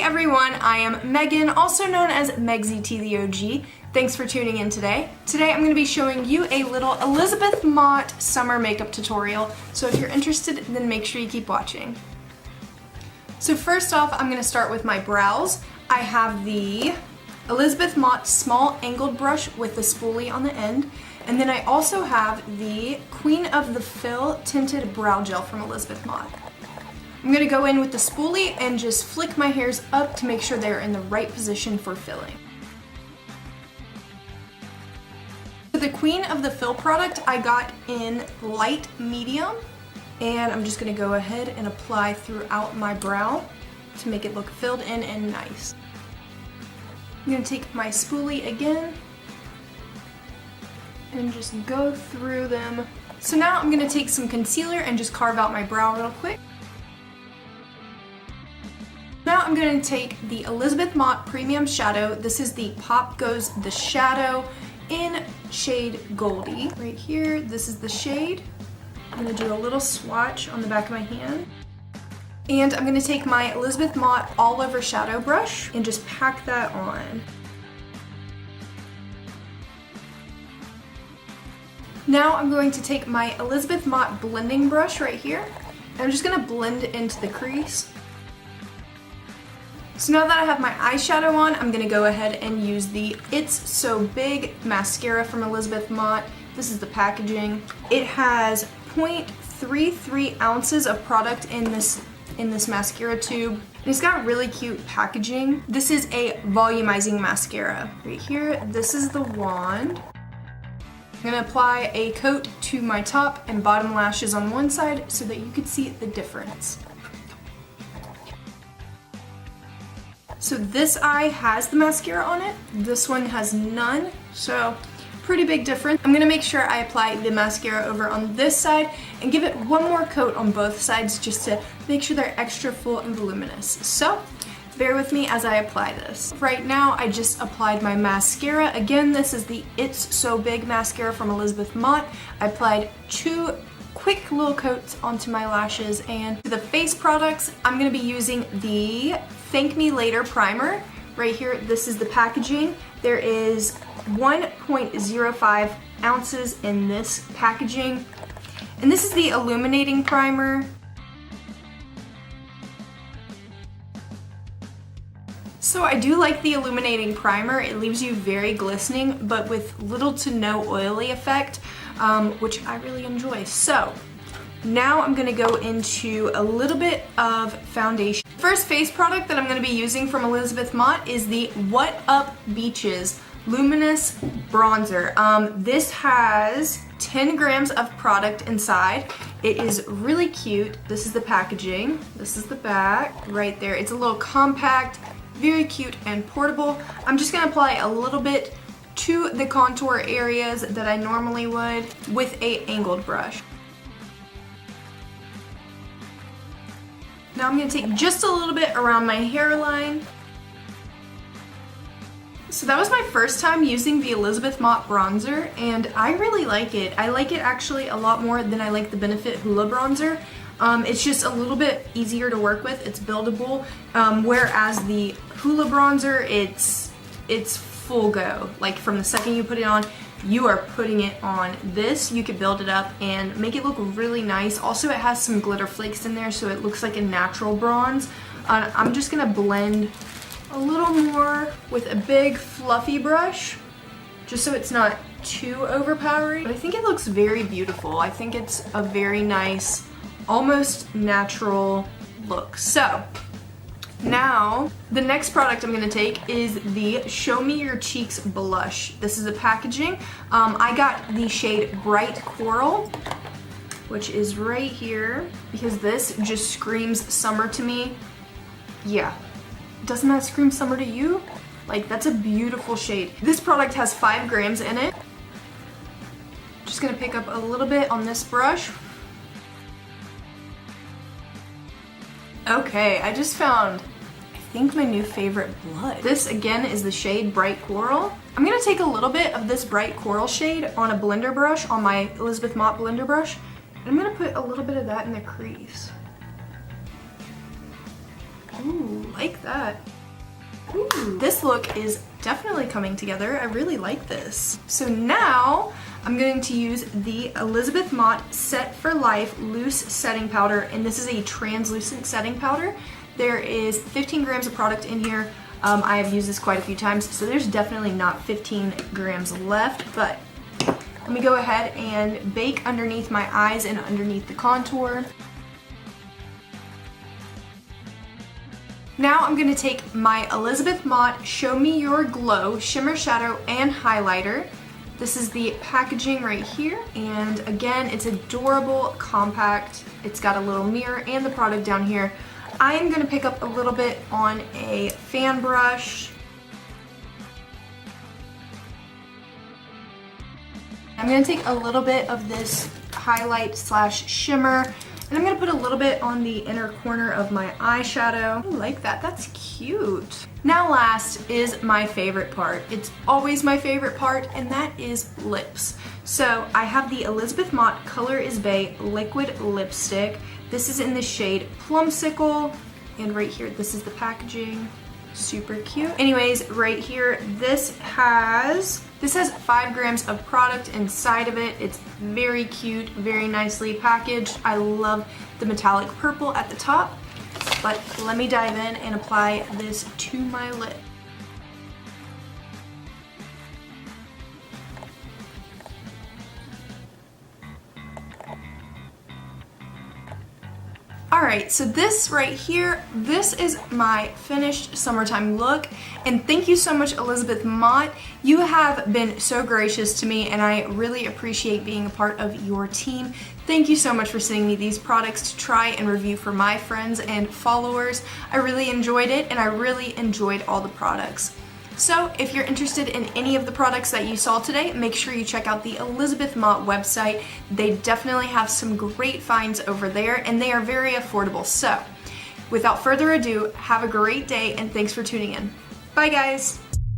everyone, I am Megan, also known as Megzytheog. Thanks for tuning in today. Today I'm going to be showing you a little Elizabeth Mott summer makeup tutorial, so if you're interested, then make sure you keep watching. So first off, I'm going to start with my brows. I have the Elizabeth Mott small angled brush with the spoolie on the end, and then I also have the Queen of the Fill tinted brow gel from Elizabeth Mott. I'm going to go in with the spoolie and just flick my hairs up to make sure they're in the right position for filling. For the Queen of the Fill product, I got in light medium, and I'm just going to go ahead and apply throughout my brow to make it look filled in and nice. I'm going to take my spoolie again and just go through them. So now I'm going to take some concealer and just carve out my brow real quick. Now I'm going to take the Elizabeth Mott Premium Shadow. This is the Pop Goes the Shadow in shade Goldie. Right here, this is the shade. I'm going to do a little swatch on the back of my hand. And I'm going to take my Elizabeth Mott All Over Shadow Brush and just pack that on. Now I'm going to take my Elizabeth Mott Blending Brush right here, and I'm just going to blend into the crease. So now that I have my eyeshadow on, I'm going to go ahead and use the It's So Big mascara from Elizabeth Mott. This is the packaging. It has 0.33 ounces of product in this mascara tube. And it's got really cute packaging. This is a volumizing mascara. Right here, this is the wand. I'm going to apply a coat to my top and bottom lashes on one side so that you can see the difference. So this eye has the mascara on it, this one has none, so pretty big difference. I'm gonna make sure I apply the mascara over on this side and give it one more coat on both sides just to make sure they're extra full and voluminous. So bear with me as I apply this. Right now I just applied my mascara. Again, this is the It's So Big mascara from Elizabeth Mott. I applied 2 quick little coats onto my lashes, and for the face products, I'm going to be using the Thank Me Later primer. Right here, this is the packaging. There is 1.05 ounces in this packaging, and this is the illuminating primer. So I do like the illuminating primer. It leaves you very glistening, but with little to no oily effect, which I really enjoy. So now I'm gonna go into a little bit of foundation. First face product that I'm gonna be using from Elizabeth Mott is the WHATUP Beaches Luminous Bronzer. This has 10 grams of product inside. It is really cute. This is the packaging. This is the back right there. It's a little compact, very cute and portable. I'm just gonna apply a little bit to the contour areas that I normally would with a angled brush. Now I'm going to take just a little bit around my hairline. So that was my first time using the Elizabeth Mott bronzer, and I really like it. I like it actually a lot more than I like the Benefit Hoola bronzer. It's just a little bit easier to work with. It's buildable, whereas the Hoola bronzer, it's full go. Like from the second you put it on, you are putting it on. This, you could build it up and make it look really nice. Also, it has some glitter flakes in there, so it looks like a natural bronze. I'm just gonna blend a little more with a big fluffy brush, just so it's not too overpowering. But I think it looks very beautiful. I think it's a very nice, almost natural look. So now, the next product I'm going to take is the Show Me Your Cheeks blush. This is the packaging. I got the shade Bright Coral, which is right here, because this just screams summer to me. Yeah, doesn't that scream summer to you? Like, that's a beautiful shade. This product has 5 grams in it. Just going to pick up a little bit on this brush. Okay, I just found, I think, my new favorite blush. This again is the shade Bright Coral. I'm gonna take a little bit of this Bright Coral shade on a blender brush, on my Elizabeth Mott blender brush, and I'm gonna put a little bit of that in the crease. Ooh, like that. Ooh, this look is definitely coming together. I really like this. So now I'm going to use the Elizabeth Mott Set for Life Loose Setting Powder, and this is a translucent setting powder. There is 15 grams of product in here. I have used this quite a few times, so there's definitely not 15 grams left, but let me go ahead and bake underneath my eyes and underneath the contour. Now I'm going to take my Elizabeth Mott Show Me Your Glow Shimmer Shadow and Highlighter. This is the packaging right here, and again, it's adorable, compact. It's got a little mirror and the product down here. I am going to pick up a little bit on a fan brush. I'm going to take a little bit of this highlight slash shimmer, and I'm going to put a little bit on the inner corner of my eyeshadow. I like that. That's cute. Now last is my favorite part. It's always my favorite part, and that is lips. So I have the Elizabeth Mott Color is Bae Liquid Lipstick. This is in the shade Plumsicle, and right here, this is the packaging. Super cute. Anyways, right here, this has 5 grams of product inside of it. It's very cute, very nicely packaged. I love the metallic purple at the top, but let me dive in and apply this to my lip. Alright, so this right here, this is my finished summertime look, and thank you so much, Elizabeth Mott. You have been so gracious to me, and I really appreciate being a part of your team. Thank you so much for sending me these products to try and review for my friends and followers. I really enjoyed it, and I really enjoyed all the products. So if you're interested in any of the products that you saw today, make sure you check out the Elizabeth Mott website. They definitely have some great finds over there, and they are very affordable. So without further ado, have a great day, and thanks for tuning in. Bye guys!